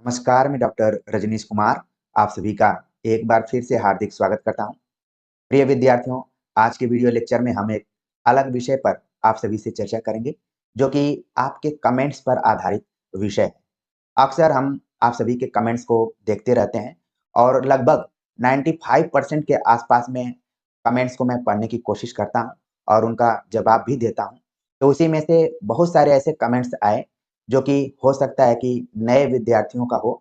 नमस्कार, मैं डॉक्टर रजनीश कुमार आप सभी का एक बार फिर से हार्दिक स्वागत करता हूं। प्रिय विद्यार्थियों, आज के वीडियो लेक्चर में हम एक अलग विषय पर आप सभी से चर्चा करेंगे, जो कि आपके कमेंट्स पर आधारित विषय है। अक्सर हम आप सभी के कमेंट्स को देखते रहते हैं और लगभग 95% के आसपास में कमेंट्स को मैं पढ़ने की कोशिश करता हूं और उनका जवाब भी देता हूं। तो उसी में से बहुत सारे ऐसे कमेंट्स आए जो कि हो सकता है कि नए विद्यार्थियों का हो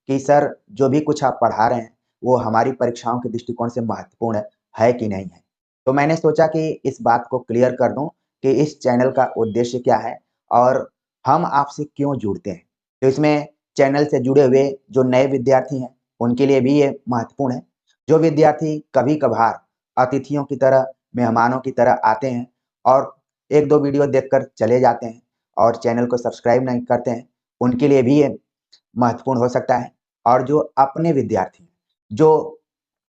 कि सर जो भी कुछ आप पढ़ा रहे हैं वो हमारी परीक्षाओं के दृष्टिकोण से महत्वपूर्ण है कि नहीं है। तो मैंने सोचा कि इस बात को क्लियर कर दूं कि इस चैनल का उद्देश्य क्या है और हम आपसे क्यों जुड़ते हैं। तो इसमें चैनल से जुड़े हुए जो नए विद्यार्थी हैं उनके लिए भी ये महत्वपूर्ण है। जो विद्यार्थी कभी कभार अतिथियों की तरह, मेहमानों की तरह आते हैं और एक दो वीडियो देखकर चले जाते हैं और चैनल को सब्सक्राइब नहीं करते हैं, उनके लिए भी ये महत्वपूर्ण हो सकता है। और जो अपने विद्यार्थी हैं, जो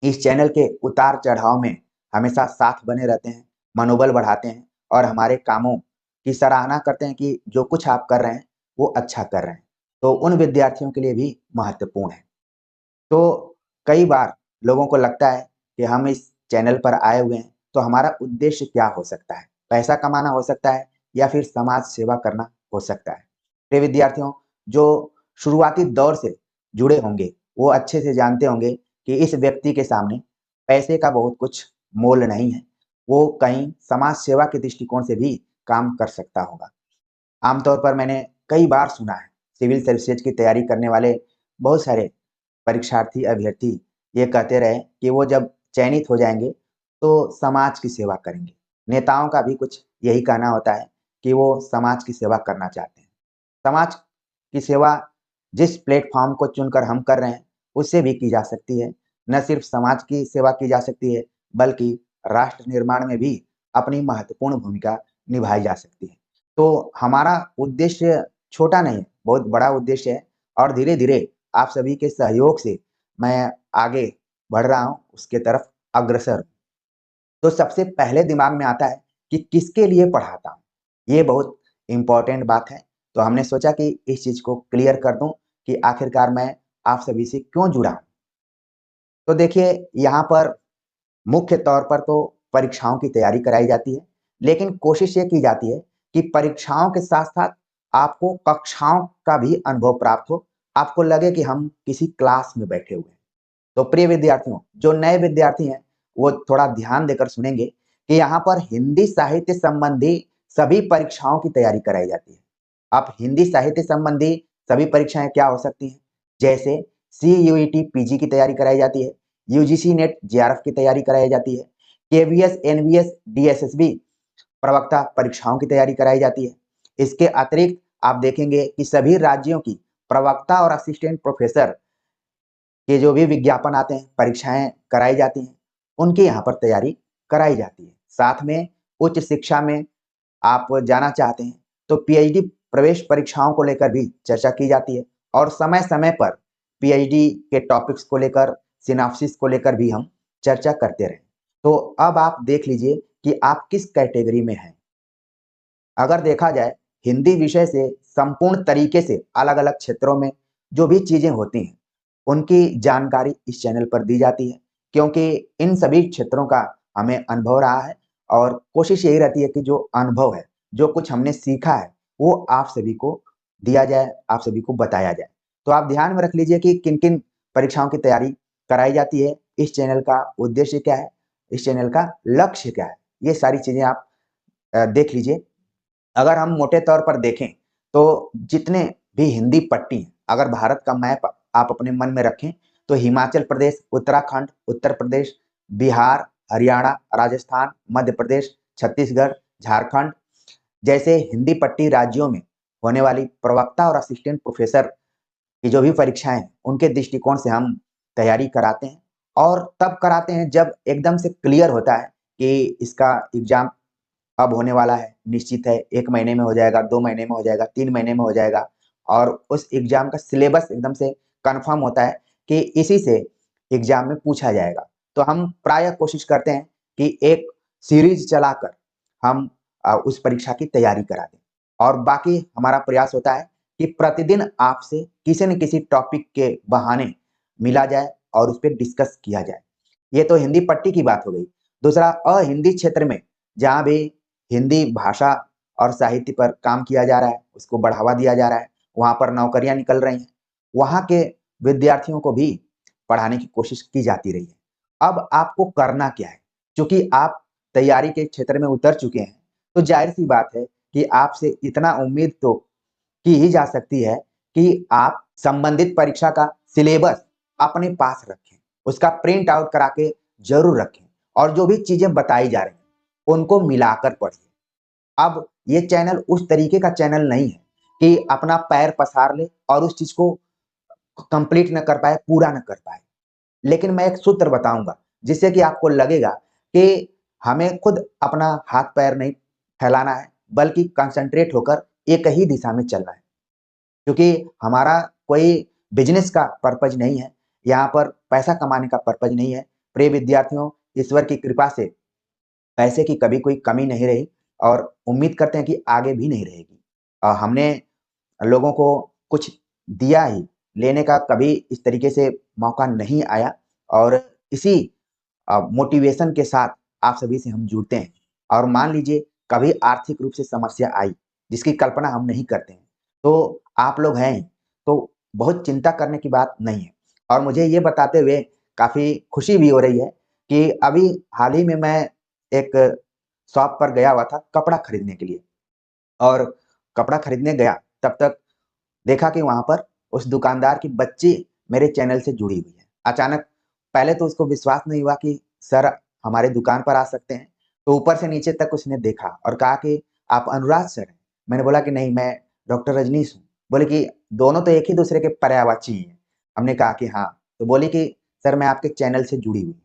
इस चैनल के उतार चढ़ाव में हमेशा साथ बने रहते हैं, मनोबल बढ़ाते हैं और हमारे कामों की सराहना करते हैं कि जो कुछ आप कर रहे हैं वो अच्छा कर रहे हैं, तो उन विद्यार्थियों के लिए भी महत्वपूर्ण है। तो कई बार लोगों को लगता है कि हम इस चैनल पर आए हुए हैं तो हमारा उद्देश्य क्या हो सकता है, पैसा कमाना हो सकता है या फिर समाज सेवा करना हो सकता है। प्रिय विद्यार्थियों, जो शुरुआती दौर से जुड़े होंगे वो अच्छे से जानते होंगे कि इस व्यक्ति के सामने पैसे का बहुत कुछ मोल नहीं है। वो कहीं समाज सेवा के दृष्टिकोण से भी काम कर सकता होगा। आमतौर पर मैंने कई बार सुना है, सिविल सर्विसेज की तैयारी करने वाले बहुत सारे परीक्षार्थी, अभ्यर्थी ये कहते रहे कि वो जब चयनित हो जाएँगे, तो समाज की सेवा करेंगे। नेताओं का भी कुछ यही कहना होता है कि वो समाज की सेवा करना चाहते हैं। समाज की सेवा जिस प्लेटफ़ॉर्म को चुनकर हम कर रहे हैं, उससे भी की जा सकती है। न सिर्फ़ समाज की सेवा की जा सकती है, बल्कि राष्ट्र निर्माण में भी अपनी महत्वपूर्ण भूमिका निभाई जा सकती है। तो हमारा उद्देश्य छोटा नहीं है, बहुत बड़ा उद्देश्य है और धीरे-धीरे आप सभी के सहयोग से मैं आगे बढ़ रहा हूँ, उसके तरफ अग्रसर हूँ। तो सबसे पहले दिमाग में आता है कि किसके लिए पढ़ाता हूँ, ये बहुत इम्पोर्टेंट बात है। तो हमने सोचा कि इस चीज़ को क्लियर कर दूँ कि आखिरकार मैं आप सभी से क्यों जुड़ा हूँ। तो देखिए, यहाँ पर मुख्य तौर पर तो परीक्षाओं की तैयारी कराई जाती है, लेकिन कोशिश ये की जाती है कि परीक्षाओं के साथ-साथ आपको कक्षाओं का भी अनुभव प्राप्त हो, आपको लगे कि हम किसी क्लास में बैठे हुए हैं। तो प्रिय विद्यार्थियों, जो नए विद्यार्थी हैं, वो थोड़ा ध्यान देकर सुनेंगे कि यहाँ पर हिंदी साहित्य संबंधी सभी परीक्षाओं की तैयारी कराई जाती है। अब हिंदी साहित्य संबंधी सभी परीक्षाएँ क्या हो सकती हैं? जैसे सीयूईटी पीजी की तैयारी कराई जाती है, यूजीसी नेट जेआरएफ की तैयारी कराई जाती है, केवीएस, एनवीएस, डीएसएसबी प्रवक्ता परीक्षाओं की तैयारी कराई जाती है। इसके अतिरिक्त आप देखेंगे कि सभी राज्यों की प्रवक्ता और असिस्टेंट प्रोफेसर के जो भी विज्ञापन आते हैं, परीक्षाएँ कराई जाती हैं, उनकी यहाँ पर तैयारी कराई जाती है। साथ में उच्च शिक्षा में आप जाना चाहते हैं, तो पीएचडी प्रवेश परीक्षाओं को लेकर भी चर्चा की जाती है और समय-समय पर पीएचडी के टॉपिक्स को लेकर, सिनॉप्सिस को लेकर भी हम चर्चा करते रहे। तो अब आप देख लीजिए कि आप किस कैटेगरी में हैं। अगर देखा जाए, हिंदी विषय से संपूर्ण तरीके से अलग-अलग क्षेत्रों में जो भी चीज़ें होती हैं, उनकी जानकारी इस चैनल पर दी जाती है, क्योंकि इन सभी क्षेत्रों का हमें अनुभव रहा है और कोशिश यही रहती है कि जो अनुभव है, जो कुछ हमने सीखा है, वो आप सभी को दिया जाए, आप सभी को बताया जाए। तो आप ध्यान में रख लीजिए कि किन-किन परीक्षाओं की तैयारी कराई जाती है, इस चैनल का उद्देश्य क्या है, इस चैनल का लक्ष्य क्या है, ये सारी चीज़ें आप देख लीजिए। अगर हम मोटे तौर पर देखें, तो जितने भी हिंदी पट्टी हैं, अगर भारत का मैप आप अपने मन में रखें, तो हिमाचल प्रदेश, उत्तराखंड, उत्तर प्रदेश, बिहार, हरियाणा, राजस्थान, मध्य प्रदेश, छत्तीसगढ़, झारखंड जैसे हिंदी पट्टी राज्यों में होने वाली प्रवक्ता और असिस्टेंट प्रोफेसर की जो भी परीक्षाएँ हैं, उनके दृष्टिकोण से हम तैयारी कराते हैं और तब कराते हैं जब एकदम से क्लियर होता है कि इसका एग्ज़ाम अब होने वाला है, निश्चित है 1 महीने में हो जाएगा, 2 महीने में हो जाएगा, 3 महीने में हो जाएगा और उस एग्ज़ाम का सिलेबस एकदम से कन्फर्म होता है कि इसी से एग्ज़ाम में पूछा जाएगा। तो हम प्रायः कोशिश करते हैं कि एक सीरीज़ चलाकर हम उस परीक्षा की तैयारी करा दें और बाकी हमारा प्रयास होता है कि प्रतिदिन आपसे किसी न किसी टॉपिक के बहाने मिला जाए और उस पे डिस्कस किया जाए। ये तो हिंदी पट्टी की बात हो गई। दूसरा, अहिंदी क्षेत्र में जहाँ भी हिंदी भाषा और साहित्य पर काम किया जा रहा है, उसको बढ़ावा दिया जा रहा है, वहाँ पर नौकरियाँ निकल रही हैं, वहाँ के विद्यार्थियों को भी पढ़ाने की कोशिश की जाती रही है। अब आपको करना क्या है? चूँकि आप तैयारी के क्षेत्र में उतर चुके हैं, तो ज़ाहिर-सी बात है कि आपसे इतना उम्मीद तो की ही जा सकती है कि आप संबंधित परीक्षा का सिलेबस अपने पास रखें, उसका प्रिंट आउट करा के ज़रूर रखें और जो भी चीज़ें बताई जा रही हैं, उनको मिलाकर पढ़िए। अब ये चैनल उस तरीके का चैनल नहीं है कि अपना पैर पसार ले और उस चीज़ को कंप्लीट न कर पाए, पूरा न कर पाए। लेकिन मैं एक सूत्र बताऊँगा, जिससे कि आपको लगेगा कि हमें खुद अपना हाथ-पैर नहीं फैलाना है, बल्कि कंसंट्रेट होकर एक ही दिशा में चलना है। क्योंकि हमारा कोई बिज़नेस का पर्पज़ नहीं है, यहाँ पर पैसा कमाने का पर्पज़ नहीं है। प्रिय विद्यार्थियों, ईश्वर की कृपा से पैसे की कभी कोई कमी नहीं रही और उम्मीद करते हैं कि आगे भी नहीं रहेगी। हमने लोगों को कुछ दिया ही, लेने का कभी इस तरीके से मौका नहीं आया और इसी मोटिवेशन के साथ आप सभी से हम जुड़ते हैं और मान लीजिए कभी आर्थिक रूप से समस्या आई, जिसकी कल्पना हम नहीं करते हैं, तो आप लोग हैं ही, तो बहुत चिंता करने की बात नहीं है। और मुझे ये बताते हुए काफ़ी खुशी भी हो रही है कि अभी हाल ही में मैं एक शॉप पर गया हुआ था कपड़ा खरीदने के लिए और कपड़ा खरीदने गया, तब तक देखा कि वहाँ पर उस दुकानदार की बच्ची मेरे चैनल से जुड़ी हुई है। अचानक पहले तो उसको विश्वास नहीं हुआ कि सर हमारे दुकान पर आ सकते हैं। तो ऊपर से नीचे तक उसने देखा और कहा कि आप अनुराग सर हैं? मैंने बोला कि नहीं, मैं डॉक्टर रजनीश हूँ। बोले कि दोनों तो एक ही दूसरे के पर्यायवाची हैं। हमने कहा कि हाँ। तो बोली कि सर मैं आपके चैनल से जुड़ी हुई हूँ।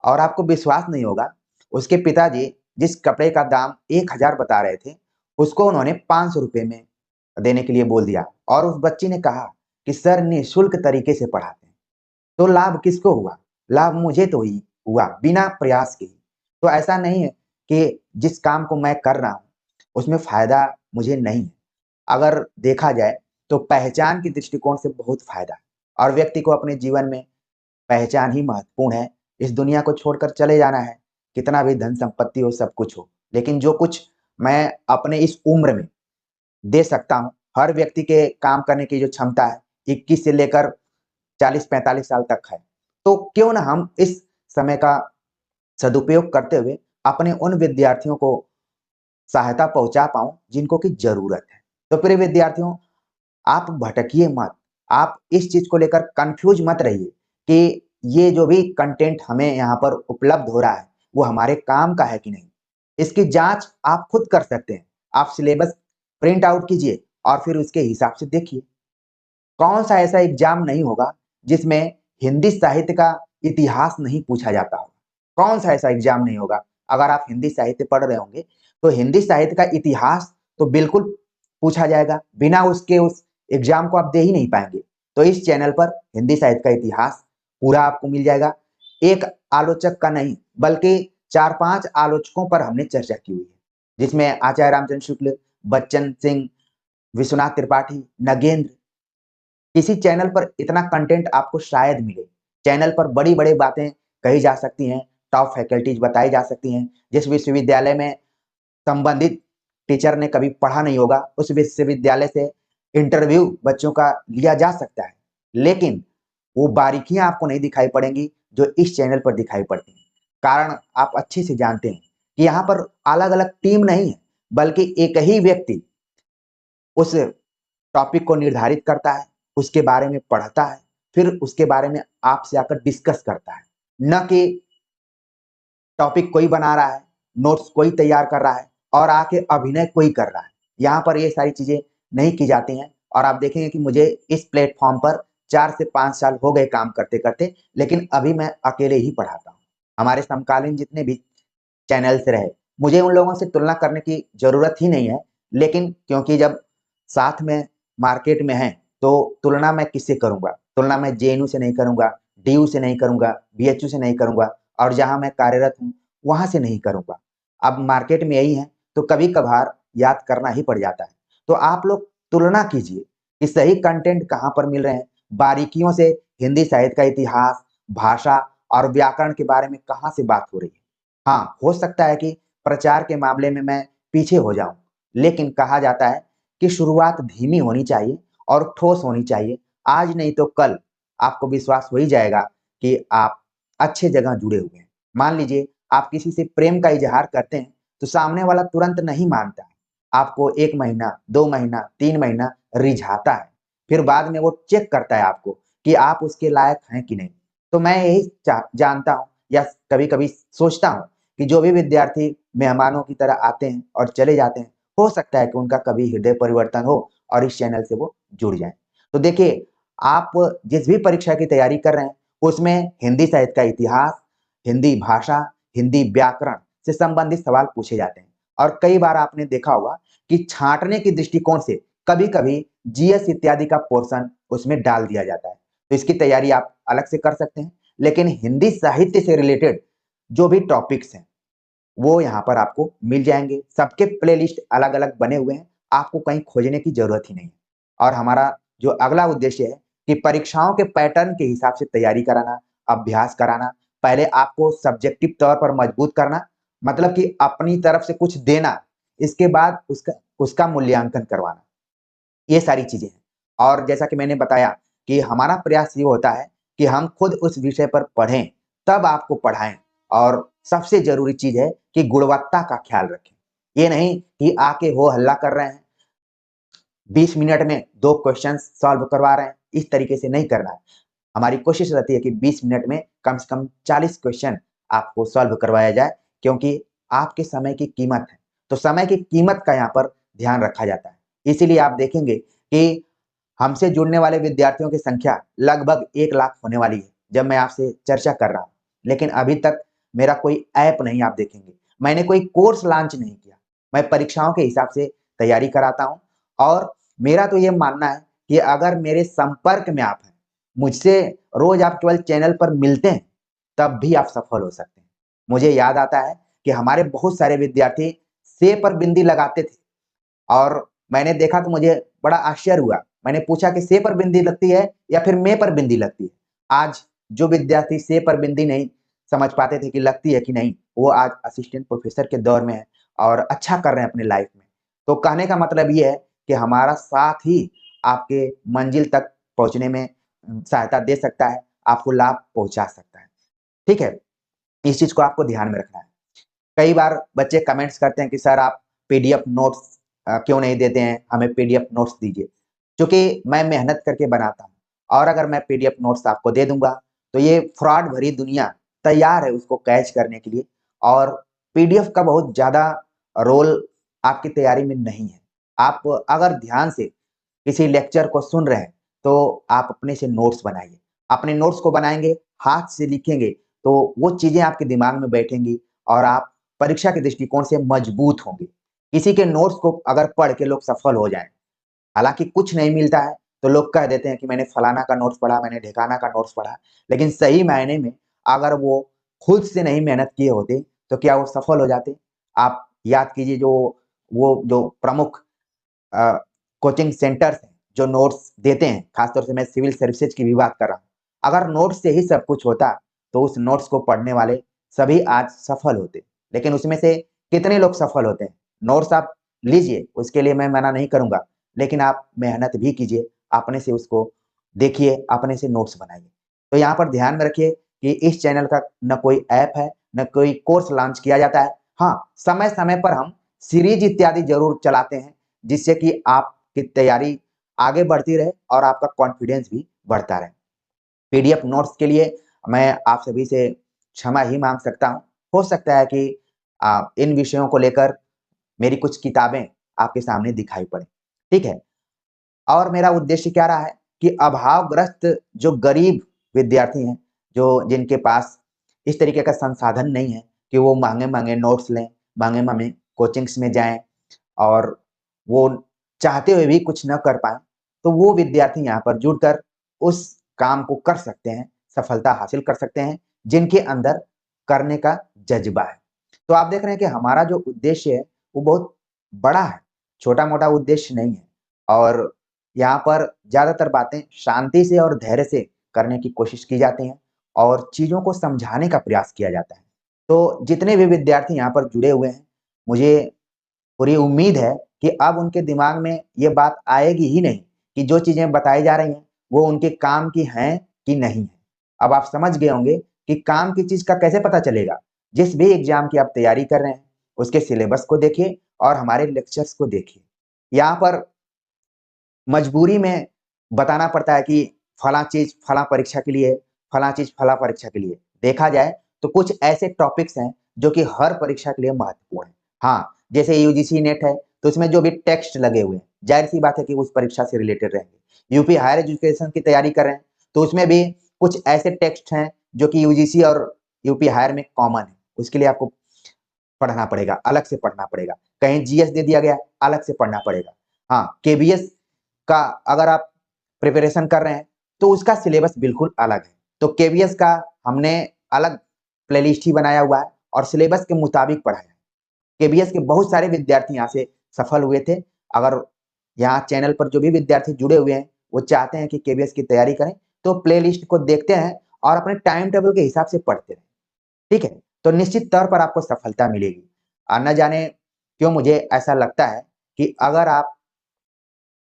और आपको विश्वास नहीं होगा, उसके पिताजी जिस कपड़े का दाम 1000 बता रहे थे, उसको उन्होंने ₹500 में देने के लिए बोल दिया और उस बच्ची ने कहा कि सर निःशुल्क तरीके से पढ़ाते हैं। तो लाभ किसको हुआ? लाभ मुझे तो ही हुआ, बिना प्रयास के ही। तो ऐसा नहीं है कि जिस काम को मैं कर रहा हूँ, उसमें फ़ायदा मुझे नहीं है। अगर देखा जाए, तो पहचान के दृष्टिकोण से बहुत फ़ायदा है और व्यक्ति को अपने जीवन में पहचान ही महत्वपूर्ण है। इस दुनिया को छोड़कर चले जाना है, कितना भी धन संपत्ति हो, सब कुछ हो, लेकिन जो कुछ मैं अपने इस उम्र में दे सकता हूँ, हर व्यक्ति के काम करने की जो क्षमता है, 21 से लेकर 40-45 साल तक है। तो क्यों ना हम इस समय का सदुपयोग करते हुए अपने उन विद्यार्थियों को सहायता पहुँचा पाऊँ, जिनको की ज़रूरत है। तो प्रिय विद्यार्थियों, आप भटकिए मत, आप इस चीज़ को लेकर कन्फ्यूज़ मत रहिए कि ये जो भी कंटेंट हमें यहाँ पर उपलब्ध हो रहा है, वो हमारे काम का है कि नहीं। इसकी जाँच आप खुद कर सकते हैं। आप सिलेबस प्रिंट आउट कीजिए और फिर उसके हिसाब से देखिए। कौन-सा ऐसा एग्ज़ाम नहीं होगा, जिसमें हिंदी साहित्य का इतिहास नहीं पूछा जाता होगा? कौन-सा ऐसा एग्ज़ाम नहीं होगा? अगर आप हिंदी साहित्य पढ़ रहे होंगे, तो हिंदी साहित्य का इतिहास तो बिल्कुल पूछा जाएगा, बिना उसके उस एग्ज़ाम को आप दे ही नहीं पाएँगे। तो इस चैनल पर हिंदी साहित्य का इतिहास पूरा आपको मिल जाएगा। एक आलोचक का नहीं, बल्कि 4-5 आलोचकों पर हमने चर्चा की हुई है, जिसमें आचार्य रामचंद्र शुक्ल, बच्चन सिंह, विश्वनाथ त्रिपाठी, नगेंद्र। किसी चैनल पर इतना कंटेंट आपको शायद मिले। चैनल पर बड़ी-बड़ी बातें कही जा सकती हैं, टॉप फैकल्टीज़ बताई जा सकती हैं। जिस विश्वविद्यालय में संबंधित टीचर ने कभी पढ़ा नहीं होगा, उस विश्वविद्यालय से इंटरव्यू बच्चों का लिया जा सकता है। लेकिन वो बारीकियाँ आपको नहीं दिखाई पड़ेंगी, जो इस चैनल पर दिखाई पड़ती हैं। कारण आप अच्छे से जानते हैं कि यहाँ पर अलग-अलग टीम नहीं है, बल्कि एक ही व्यक्ति उस टॉपिक को निर्धारित करता है, उसके बारे में पढ़ता है, फिर उसके बारे में आपसे आकर डिस्कस करता है। न कि टॉपिक कोई बना रहा है, नोट्स कोई तैयार कर रहा है और आके अभिनय कोई कर रहा है। यहाँ पर ये सारी चीज़ें नहीं की जाती हैं और आप देखेंगे कि मुझे इस प्लेटफ़ॉर्म पर 4 से 5 साल हो गए काम करते-करते, लेकिन अभी मैं अकेले ही पढ़ाता हूँ। हमारे समकालीन जितने भी चैनल्स रहे, मुझे उन लोगों से तुलना करने की ज़रूरत ही नहीं है, लेकिन क्योंकि जब साथ में मार्केट में हैं, तो तुलना मैं किससे करूँगा? तुलना मैं जेएनयू से नहीं करूँगा, डीयू से नहीं करूँगा, बीएचयू से नहीं करूँगा और जहाँ मैं कार्यरत हूँ, वहाँ से नहीं करूँगा। अब मार्केट में यही हैं, तो कभी-कभार याद करना ही पड़ जाता है। तो आप लोग तुलना कीजिए, कि सही कंटेंट कहाँ पर मिल रहे हैं, बारीकियों से हिंदी साहित्य का इतिहास, भाषा और व्याकरण के बारे में कहाँ से बात हो रही है। हाँ, हो सकता है कि प्रचार के मामले में मैं पीछे हो जाऊं, लेकिन कहा जाता है कि शुरुआत धीमी होनी चाहिए और ठोस होनी चाहिए। आज नहीं तो कल आपको विश्वास हो ही जाएगा कि आप अच्छे जगह जुड़े हुए हैं। मान लीजिए आप किसी से प्रेम का इजहार करते हैं, तो सामने वाला तुरंत नहीं मानता है। आपको 1 महीना, 2 महीना, 3 महीना रिझाता है। फिर बाद में वो चेक करता है आपको कि आप उसके लायक हैं कि नहीं। तो मैं यही जानता हूँ या कभी-कभी सोचता हूँ कि जो भी विद्यार्थी मेहमानों की तरह आते हैं और चले जाते हैं, हो सकता है कि उनका कभी हृदय परिवर्तन हो और इस चैनल से वो जुड़ जाएँ। तो देखिए, आप जिस भी परीक्षा की तैयारी कर रहे हैं, उसमें हिंदी साहित्य का इतिहास, हिंदी भाषा, हिंदी व्याकरण से संबंधित सवाल पूछे जाते हैं। और कई बार आपने देखा होगा कि छाँटने के दृष्टिकोण से कभी-कभी जीएस इत्यादि का पोर्शन उसमें डाल दिया जाता है। तो इसकी तैयारी आप अलग से कर सकते हैं। लेकिन हिंदी साहित्य से रिलेटेड जो भी टॉपिक्स हैं, वो यहाँ पर आपको मिल जाएँगे। सबके प्लेलिस्ट अलग-अलग बने हुए हैं, आपको कहीं खोजने की ज़रूरत ही नहीं है। और हमारा जो अगला उद्देश्य है कि परीक्षाओं के पैटर्न के हिसाब से तैयारी कराना, अभ्यास कराना, पहले आपको सब्जेक्टिव तौर पर मजबूत करना, मतलब कि अपनी तरफ से कुछ देना, इसके बाद उसका उसका मूल्यांकन करवाना। ये सारी चीज़ें हैं। और जैसा कि मैंने बताया कि हमारा प्रयास ये होता है कि हम खुद उस विषय पर पढ़ें, तब आपको पढ़ाएँ और सबसे ज़रूरी चीज़ है कि गुणवत्ता का ख़्याल रखें। ये नहीं कि आके हो हल्ला कर रहे हैं, 20 मिनट में 2 क्वेश्चन्स सॉल्व करवा रहे हैं, इस तरीके से नहीं करना है। हमारी कोशिश रहती है कि 20 मिनट में कम से कम 40 क्वेश्चन आपको सॉल्व करवाया जाए, क्योंकि आपके समय की कीमत है। तो समय की कीमत का यहाँ पर ध्यान रखा जाता है। इसीलिए आप देखेंगे कि हमसे जुड़ने वाले विद्यार्थियों की संख्या लगभग 1 लाख होने वाली है, जब मैं आपसे चर्चा कर रहा हूँ। लेकिन अभी तक मेरा कोई ऐप नहीं आप देखेंगे। मैंने कोई कोर्स लॉन्च नहीं किया। मैं परीक्षाओं के हिसाब से तैयारी कराता हूँ और मेरा तो ये मानना है कि अगर मेरे संपर्क में आप हैं, मुझसे रोज़ आप केवल चैनल पर मिलते हैं, तब भी आप सफल हो सकते हैं। मुझे याद आता है कि हमारे बहुत सारे विद्यार्थी सेब पर बिंदी लगाते थे और मैंने देखा तो मुझे बड़ा आश्चर्य हुआ। मैंने पूछा कि से पर बिंदी लगती है या फिर में पर बिंदी लगती है? आज जो विद्यार्थी से पर बिंदी नहीं समझ पाते थे कि लगती है कि नहीं, वो आज असिस्टेंट प्रोफ़ेसर के दौर में हैं और अच्छा कर रहे हैं अपनी लाइफ़ में। तो कहने का मतलब ये है कि हमारा साथ ही आपके मंजिल तक पहुँचने में सहायता दे सकता है, आपको लाभ पहुँचा सकता है। ठीक है? इस चीज़ को आपको ध्यान में रखना है। कई बार बच्चे कमेंट्स करते हैं कि सर आप पीडीएफ नोट्स क्यों नहीं देते हैं? हमें पीडीएफ नोट्स दीजिए। चूँकि मैं मेहनत करके बनाता हूँ और अगर मैं पीडीएफ नोट्स आपको दे दूँगा, तो ये फ्रॉड भरी दुनिया तैयार है उसको कैच करने के लिए और पीडीएफ का बहुत ज़्यादा रोल आपकी तैयारी में नहीं है। आप अगर ध्यान से किसी लेक्चर को सुन रहे हैं, तो आप अपने से नोट्स बनाइए। अपने नोट्स को बनाएँगे, हाथ से लिखेंगे, तो वो चीज़ें आपके दिमाग में बैठेंगी और आप परीक्षा के दृष्टिकोण से मजबूत होंगे। किसी के नोट्स को अगर पढ़ के लोग सफल हो जाएँ, हालाँकि कुछ नहीं मिलता है, तो लोग कह देते हैं कि मैंने फलाना का नोट्स पढ़ा, मैंने ढिकाना का नोट्स पढ़ा। लेकिन सही मायने में अगर वो खुद से नहीं मेहनत किए होते, तो क्या वो सफल हो जाते? आप याद कीजिए जो प्रमुख अ, कोचिंग सेंटर्स हैं, जो नोट्स देते हैं, खासतौर से मैं सिविल सर्विसेज की भी बात कर रहा हूँ। अगर नोट्स से ही सब कुछ होता, तो उस नोट्स को पढ़ने वाले सभी आज सफल होते। लेकिन उसमें से कितने लोग सफल होते हैं? नोट्स आप लीजिए, उसके लिए मैं मना नहीं करूँगा, लेकिन आप मेहनत भी कीजिए, अपने से उसको देखिए, अपने से नोट्स बनाइए। तो यहाँ पर ध्यान में रखिए कि इस चैनल का न कोई ऐप है, न कोई कोर्स लॉन्च किया जाता है। हाँ, समय-समय पर हम सीरीज़ इत्यादि ज़रूर चलाते हैं, जिससे कि आपकी तैयारी आगे बढ़ती रहे और आपका कॉन्फिडेंस भी बढ़ता रहे। पीडीएफ नोट्स के लिए मैं आप सभी से क्षमा ही माँग सकता हूँ। हो सकता है कि इन विषयों को लेकर मेरी कुछ किताबें आपके सामने दिखाई पड़ें, ठीक है? और मेरा उद्देश्य क्या रहा है कि अभावग्रस्त जो गरीब विद्यार्थी हैं, जो जिनके पास इस तरीके का संसाधन नहीं है कि वो महँगे-महँगे नोट्स लें, महँगे-महँगे कोचिंग्स में जाएँ और वो चाहते हुए भी कुछ न कर पाएँ, तो वो विद्यार्थी यहाँ पर जुड़कर उस काम को कर सकते हैं, सफलता हासिल कर सकते हैं, जिनके अंदर करने का जज़्बा है। तो आप देख रहे हैं कि हमारा जो उद्देश्य है, वो बहुत बड़ा है, छोटा-मोटा उद्देश्य नहीं है और यहाँ पर ज़्यादातर बातें शांति से और धैर्य से करने की कोशिश की जाती हैं और चीज़ों को समझाने का प्रयास किया जाता है। तो जितने भी विद्यार्थी यहाँ पर जुड़े हुए हैं, मुझे पूरी उम्मीद है कि अब उनके दिमाग में ये बात आएगी ही नहीं कि जो चीज़ें बताई जा रही हैं, वो उनके काम की हैं कि नहीं है। अब आप समझ गए होंगे कि काम की चीज़ का कैसे पता चलेगा? जिस भी एग्ज़ाम की आप तैयारी कर रहे हैं, उसके सिलेबस को देखिए और हमारे लेक्चर्स को देखिए। यहाँ पर मजबूरी में बताना पड़ता है कि फलाँ चीज़ फलाँ परीक्षा के लिए, फलाँ चीज़ फलाँ परीक्षा के लिए। देखा जाए तो कुछ ऐसे टॉपिक्स हैं जो कि हर परीक्षा के लिए महत्वपूर्ण हैं। हाँ, जैसे यूजीसी नेट है, तो उसमें जो भी टेक्स्ट लगे हुए हैं, ज़ाहिर-सी बात है कि उस परीक्षा से रिलेटेड रहेंगे। यूपी हायर एजुकेशन की तैयारी कर रहे हैं, तो उसमें भी कुछ ऐसे टेक्स्ट हैं जो कि यूजीसी और यूपी हायर में कॉमन है। उसके लिए आपको पढ़ना पड़ेगा, अलग से पढ़ना पड़ेगा। कहीं जीएस दे दिया गया, अलग से पढ़ना पड़ेगा। हाँ, केबीएस का अगर आप प्रिपरेशन कर रहे हैं, तो उसका सिलेबस बिल्कुल अलग है। तो केबीएस का हमने अलग प्लेलिस्ट ही बनाया हुआ है और सिलेबस के मुताबिक पढ़ाया है। केबीएस के बहुत सारे विद्यार्थी यहाँ से सफल हुए थे। अगर यहाँ चैनल पर जो भी विद्यार्थी जुड़े हुए हैं, वो चाहते हैं कि केबीएस की तैयारी करें, तो प्लेलिस्ट को देखते हैं और अपने टाइम टेबल के हिसाब से पढ़ते रहें। ठीक है? तो निश्चित तौर पर आपको सफलता मिलेगी। न जाने क्यों मुझे ऐसा लगता है कि अगर आप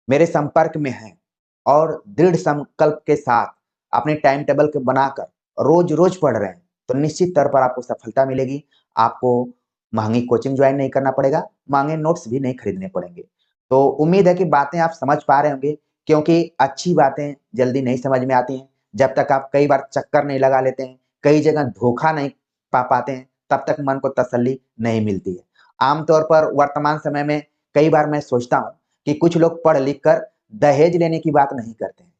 मेरे संपर्क में हैं और दृढ़ संकल्प के साथ अपने टाइम टेबल को बनाकर रोज-रोज पढ़ रहे हैं, तो निश्चित तौर पर आपको सफलता मिलेगी। आपको महँगी कोचिंग जॉइन नहीं करना पड़ेगा, महँगे नोट्स भी नहीं खरीदने पड़ेंगे। तो उम्मीद है कि बातें आप समझ पा रहे होंगे क्योंकि अच्छी बातें जल्दी नहीं समझ में आती हैं। जब तक आप कई बार चक्कर नहीं लगा लेते हैं, कई जगह धोखा नहीं पा पाते हैं, तब तक मन को तसल्ली नहीं मिलती है। आम तौर पर वर्तमान समय में कई बार मैं सोचता हूँ कि कुछ लोग पढ़ लिख कर दहेज लेने की बात नहीं करते हैं।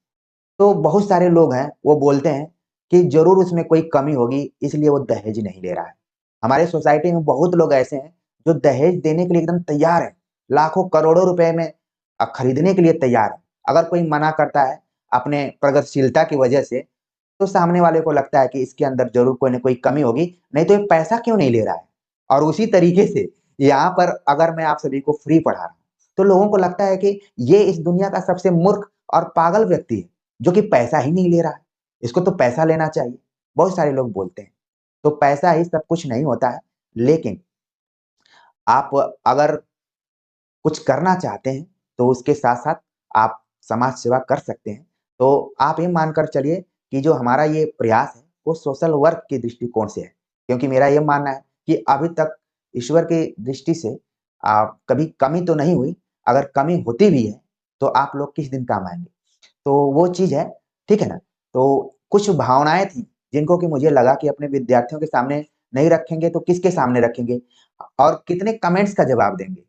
तो बहुत सारे लोग हैं, वो बोलते हैं कि ज़रूर उसमें कोई कमी होगी, इसलिए वो दहेज नहीं ले रहा है। हमारे सोसाइटी में बहुत लोग ऐसे हैं, जो दहेज देने के लिए एकदम तैयार हैं। लाखों, करोड़ों रुपए में खरीदने के लिए तैयार हैं। अगर कोई मना करता है अपने प्रगतिशीलता की वजह से, तो सामने वाले को लगता है कि इसके अंदर ज़रूर कोई न कोई कमी होगी, नहीं तो ये पैसा क्यों नहीं ले रहा है? और उसी तरीके से यहाँ पर अगर मैं आप सभी को फ्री पढ़ा रहा हूँ, तो लोगों को लगता है कि ये इस दुनिया का सबसे मूर्ख और पागल व्यक्ति है, जो कि पैसा ही नहीं ले रहा है। इसको तो पैसा लेना चाहिए। बहुत सारे लोग बोलते हैं। तो पैसा ही सब कुछ नहीं होता है, लेकिन आप अगर कुछ करना चाहते हैं, तो उसके साथ-साथ आप समाज सेवा कर सकते हैं। तो आप ये मानकर चलिए कि जो हमारा ये प्रयास है, वो सोशल वर्क के दृष्टिकोण से है। क्योंकि मेरा ये मानना है कि अभी तक ईश्वर की दृष्टि से कभी कमी तो नहीं हुई, अगर कमी होती भी है, तो आप लोग किस दिन काम आएँगे? तो वो चीज़ है, ठीक है ना? तो कुछ भावनाएँ थी, जिनको कि मुझे लगा कि अपने विद्यार्थियों के सामने नहीं रखेंगे, तो किसके सामने रखेंगे? और कितने कमेंट्स का जवाब देंगे?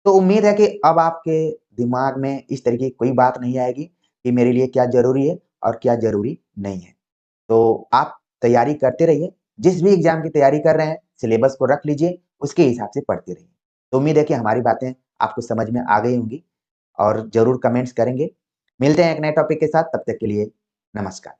तो उम्मीद है कि अब आपके दिमाग में इस तरह की कोई बात नहीं आएगी कि मेरे लिए क्या ज़रूरी है और क्या ज़रूरी नहीं है। तो आप तैयारी करते रहिए, जिस भी एग्ज़ाम की तैयारी कर रहे हैं, सिलेबस को रख लीजिए, उसके हिसाब से पढ़ते रहिए। तो उम्मीद है कि हमारी बातें आपको समझ में आ गई होंगी और ज़रूर कमेंट्स करेंगे। मिलते हैं एक नए टॉपिक के साथ, तब तक के लिए नमस्कार।